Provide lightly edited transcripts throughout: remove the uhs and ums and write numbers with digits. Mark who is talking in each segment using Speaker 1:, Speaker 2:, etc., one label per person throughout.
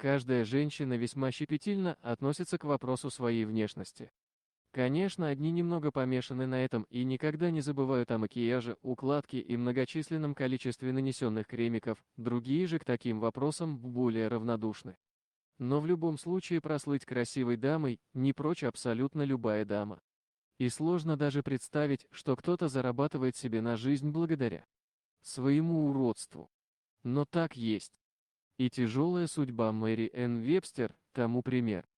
Speaker 1: Каждая женщина весьма щепетильно относится к вопросу своей внешности. Конечно, одни немного помешаны на этом и никогда не забывают о макияже, укладке и многочисленном количестве нанесенных кремиков, другие же к таким вопросам более равнодушны. Но в любом случае прослыть красивой дамой не прочь абсолютно любая дама. И сложно даже представить, что кто-то зарабатывает себе на жизнь благодаря своему уродству. Но так есть. И тяжелая судьба Мэри Энн Вебстер тому пример.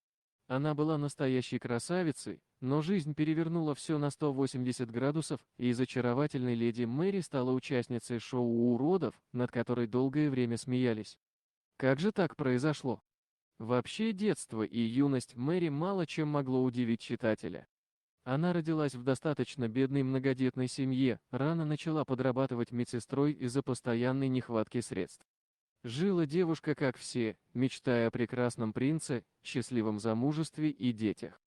Speaker 1: Она была настоящей красавицей, но жизнь перевернула все на 180 градусов, и из очаровательной леди Мэри стала участницей шоу уродов, над которой долгое время смеялись. Как же так произошло? Вообще детство и юность Мэри мало чем могло удивить читателя. Она родилась в достаточно бедной многодетной семье, рано начала подрабатывать медсестрой из-за постоянной нехватки средств. Жила девушка, как все, мечтая о прекрасном принце, счастливом замужестве и детях.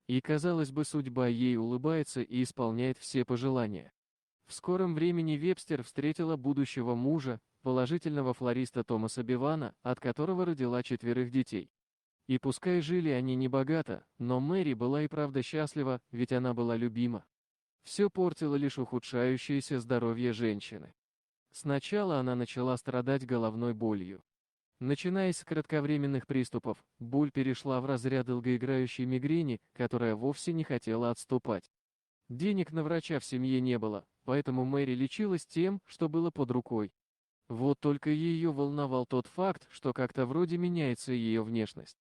Speaker 1: И, казалось бы, судьба ей улыбается и исполняет все пожелания. В скором времени Вебстер встретила будущего мужа, положительного флориста Томаса Бивана, от которого родила 4 детей. И пускай жили они небогато, но Мэри была и правда счастлива, ведь она была любима. Все портило лишь ухудшающееся здоровье женщины. Сначала она начала страдать головной болью. Начиная с кратковременных приступов, боль перешла в разряд долгоиграющей мигрени, которая вовсе не хотела отступать. Денег на врача в семье не было, поэтому Мэри лечилась тем, что было под рукой. Вот только ее волновал тот факт, что как-то вроде меняется ее внешность.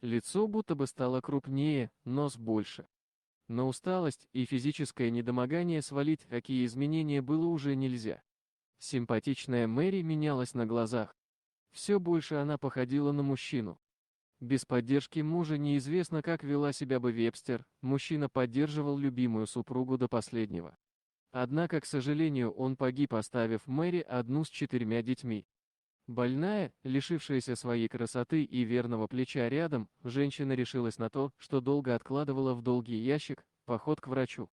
Speaker 1: Лицо будто бы стало крупнее, нос больше. На усталость и физическое недомогание свалить такие изменения было уже нельзя. Симпатичная Мэри менялась на глазах. Все больше она походила на мужчину. Без поддержки мужа неизвестно, как вела себя бы Вебстер, мужчина поддерживал любимую супругу до последнего. Однако, к сожалению, он погиб, оставив Мэри одну с 4 детьми. Больная, лишившаяся своей красоты и верного плеча рядом, женщина решилась на то, что долго откладывала в долгий ящик, поход к врачу.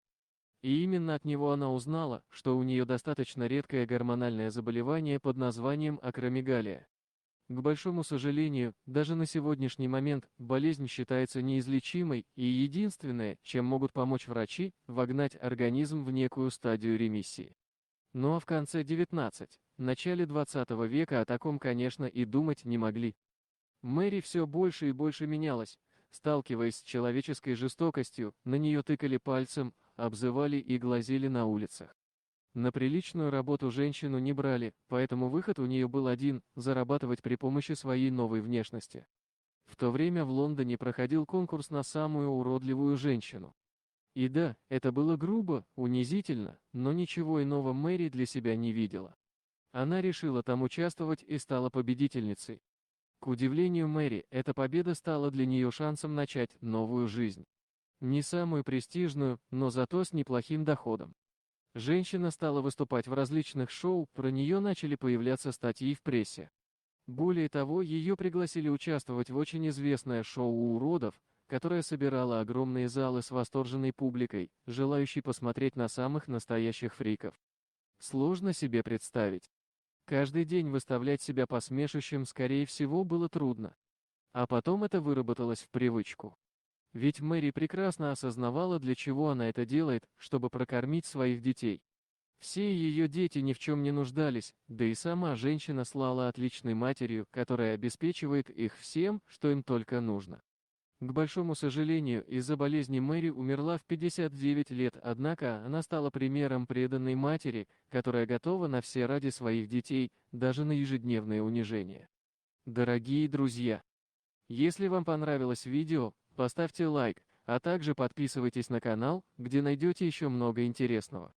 Speaker 1: И именно от него она узнала, что у нее достаточно редкое гормональное заболевание под названием акромегалия. К большому сожалению, даже на сегодняшний момент болезнь считается неизлечимой, и единственное, чем могут помочь врачи, вогнать организм в некую стадию ремиссии. Ну а в конце 19, начале 20 века о таком, конечно, и думать не могли. Мэри все больше и больше менялась. Сталкиваясь с человеческой жестокостью, на нее тыкали пальцем, обзывали и глазели на улицах. На приличную работу женщину не брали, поэтому выход у нее был один – зарабатывать при помощи своей новой внешности. В то время в Лондоне проходил конкурс на самую уродливую женщину. И да, это было грубо, унизительно, но ничего иного Мэри для себя не видела. Она решила там участвовать и стала победительницей. К удивлению Мэри, эта победа стала для нее шансом начать новую жизнь. Не самую престижную, но зато с неплохим доходом. Женщина стала выступать в различных шоу, про нее начали появляться статьи в прессе. Более того, ее пригласили участвовать в очень известное шоу уродов, которое собирало огромные залы с восторженной публикой, желающей посмотреть на самых настоящих фриков. Сложно себе представить. Каждый день выставлять себя посмешищем, скорее всего, было трудно. А потом это выработалось в привычку. Ведь Мэри прекрасно осознавала, для чего она это делает, чтобы прокормить своих детей. Все ее дети ни в чем не нуждались, да и сама женщина слала отличной матерью, которая обеспечивает их всем, что им только нужно. К большому сожалению, из-за болезни Мэри умерла в 59 лет, однако она стала примером преданной матери, которая готова на все ради своих детей, даже на ежедневные унижения. Дорогие друзья, если вам понравилось видео, поставьте лайк, а также подписывайтесь на канал, где найдете еще много интересного.